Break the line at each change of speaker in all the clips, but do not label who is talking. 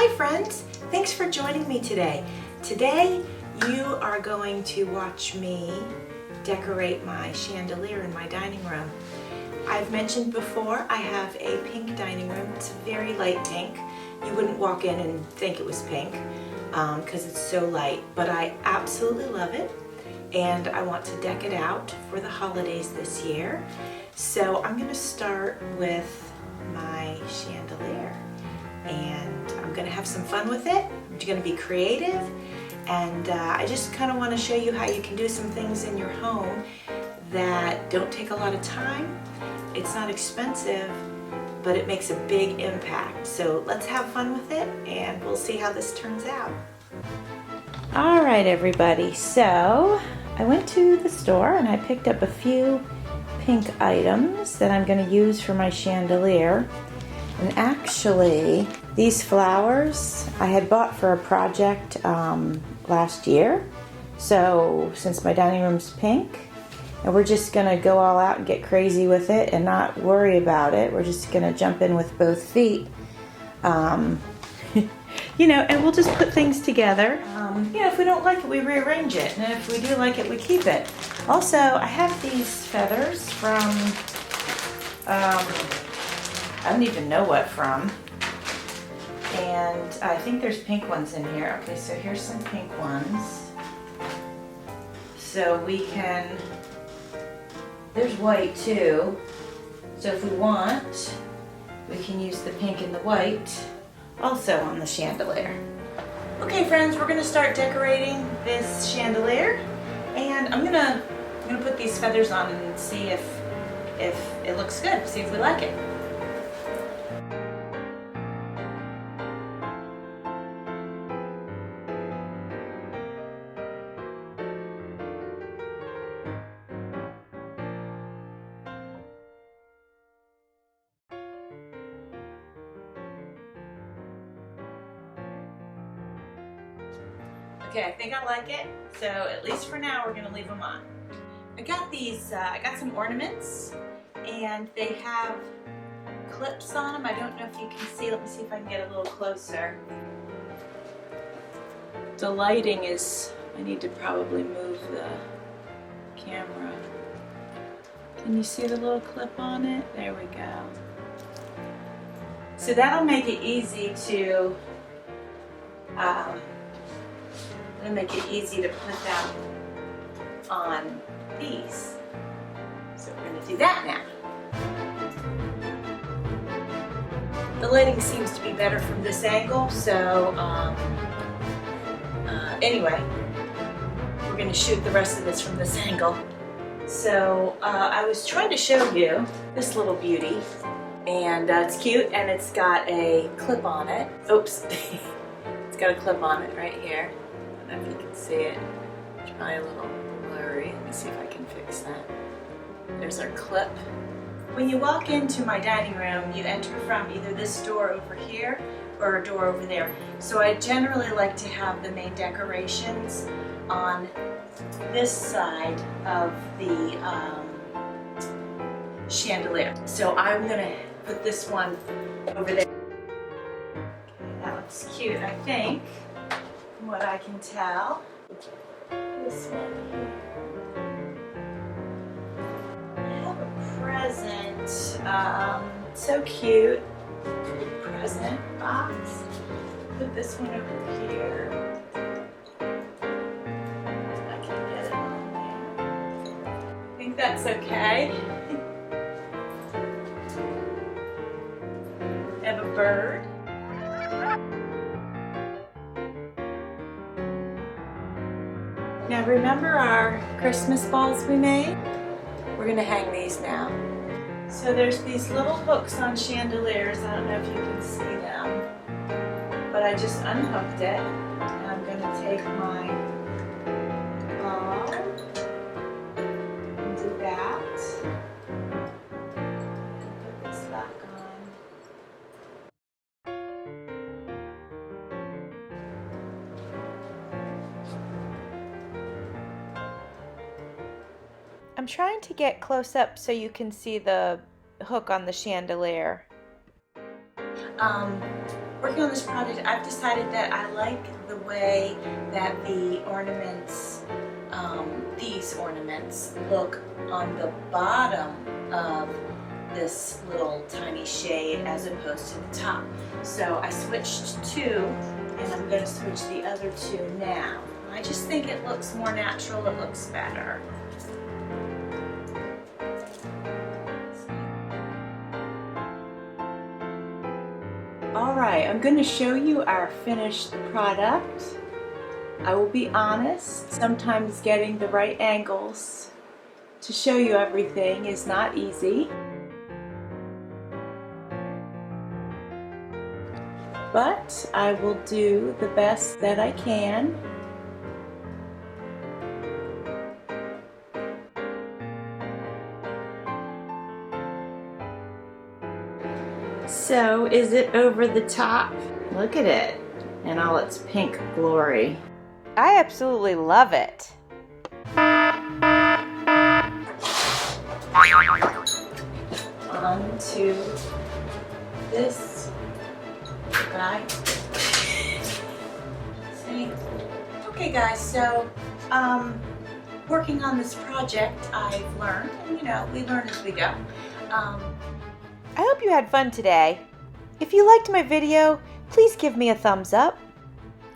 Hi friends, thanks for joining me today. Today you are going to watch me decorate my chandelier in my dining room. I've mentioned before I have a pink dining room. It's a very light pink. You wouldn't walk in and think it was pink because it's so light, but I absolutely love it and I want to deck it out for the holidays this year. So I'm going to start with my chandelier and I'm going to have some fun with it. I'm going to be creative and I just kind of want to show you how you can do some things in your home that don't take a lot of time. It's not expensive, but it makes a big impact. So let's have fun with it and we'll see how this turns out. All right, everybody. So I went to the store and I picked up a few pink items that I'm going to use for my chandelier. And actually, these flowers I had bought for a project last year. So since my dining room's pink, and we're just gonna go all out and get crazy with it and not worry about it. We're just gonna jump in with both feet. You know, and we'll just put things together. You know, if we don't like it, we rearrange it. And if we do like it, we keep it. Also, I have these feathers from, I don't even know what from. And I think there's pink ones in here. Okay, so here's some pink ones. So we can, there's white too. So if we want, we can use the pink and the white also on the chandelier. Okay friends, we're gonna start decorating this chandelier. And I'm gonna put these feathers on and see if it looks good, see if we like it. Okay, I think I like it, so at least for now we're going to leave them on. I got these, I got some ornaments, and they have clips on them. I don't know if you can see, let me see if I can get a little closer. The lighting is, I need to probably move the camera. Can you see the little clip on it? There we go. So that'll make it easy to put that on these. So we're going to do that now. The lighting seems to be better from this angle, so anyway, we're going to shoot the rest of this from this angle. So I was trying to show you this little beauty, and it's cute, and it's got a clip on it. Oops, it's got a clip on it right here. I don't know if you can see it. It's probably a little blurry. Let me see if I can fix that. There's our clip. When you walk into my dining room, you enter from either this door over here or a door over there. So I generally like to have the main decorations on this side of the chandelier. So I'm going to put this one over there. Okay, that looks cute, I think. From what I can tell. This one here. I have a present. So cute. Present box. Put this one over here. I can get it on there. I think that's okay. I have a bird. Now remember our Christmas balls we made? We're going to hang these now. So there's these little hooks on chandeliers. I don't know if you can see them. But I just unhooked it. And I'm going to take my ball and do that. And put this back on. I'm trying to get close up so you can see the hook on the chandelier. Working on this project, I've decided that I like the way that the ornaments, these ornaments, look on the bottom of this little tiny shade as opposed to the top. So I switched two, and I'm going to switch the other two now. I just think it looks more natural, it looks better. Alright, I'm going to show you our finished product. I will be honest, sometimes getting the right angles to show you everything is not easy. But I will do the best that I can. So, is it over the top? Look at it in all its pink glory. I absolutely love it. On to this guy. See? Okay guys, so working on this project I've learned, and we learn as we go. I hope you had fun today. If you liked my video, please give me a thumbs up.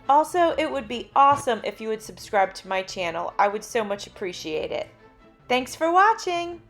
Also, it would be awesome if you would subscribe to my channel. I would so much appreciate it. Thanks for watching!